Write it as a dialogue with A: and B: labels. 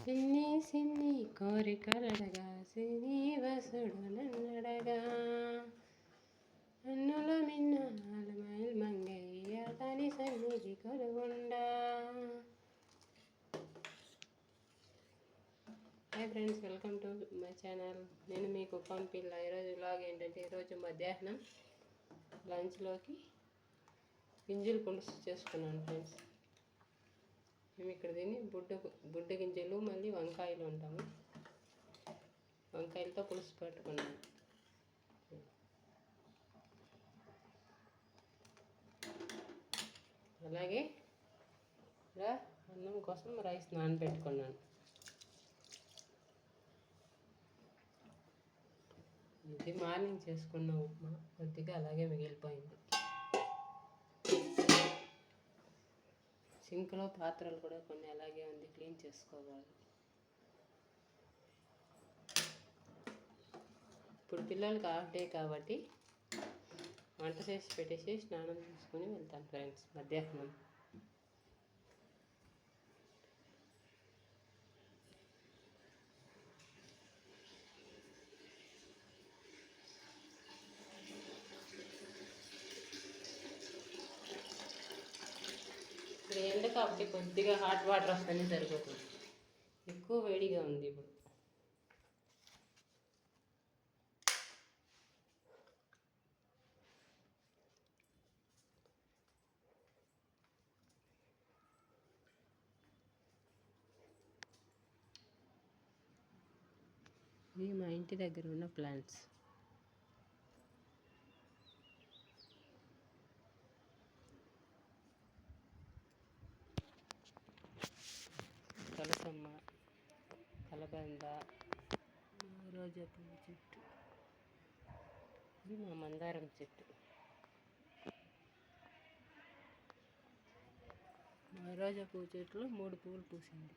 A: సిన్ని సిన్ని కోరికలడగా శ్రీనివాసుడు నన్నడగా అన్నుల మిన్న ఆలమైల్ మంగయ్య తని సన్నిధి కొలుగుండా. Hi friends, welcome to my channel. నేను మీ కుప్పం పిల్ల. ఈరోజు వ్లాగ్ ఏంటంటే, ఈరోజు మధ్యాహ్నం లంచ్లోకి గింజలు పులుసు చేసుకున్నాను ఫ్రెండ్స్. మేము ఇక్కడ తిని బుడ్డ గింజలు మళ్ళీ వంకాయలు ఉంటాము. వంకాయలతో పులుసు పెట్టుకున్నాను. అలాగే ఇలా అన్నం కోసం రైస్ నానబెట్టుకున్నాను. ఇది మార్నింగ్ చేసుకున్న ఉప్మా కొద్దిగా అలాగే మిగిలిపోయింది. సింక్లో పాత్రలు కూడా కొన్ని అలాగే ఉంది, క్లీన్ చేసుకోవాలి. ఇప్పుడు పిల్లలకి హాఫ్ డే కాబట్టి వంట చేసి పెట్టేసి స్నానం చేసుకుని వెళ్తాను ఫ్రెండ్స్ మధ్యాహ్నం. ఇప్పుడు ఎండ కాబట్టి కొద్దిగా హాట్ వాటర్ వస్తేనే సరిపోతుంది. ఎక్కువ వేడిగా ఉంది ఇప్పుడు. ఇవి మా ఇంటి దగ్గర ఉన్న ప్లాంట్స్. కలసమ్మ, కలబంద, రోజా పువ్వు చెట్టు, ఇది మా మందారం చెట్టు. మా రోజా పువ్వు చెట్టులో 3 పువ్వులు పూసింది.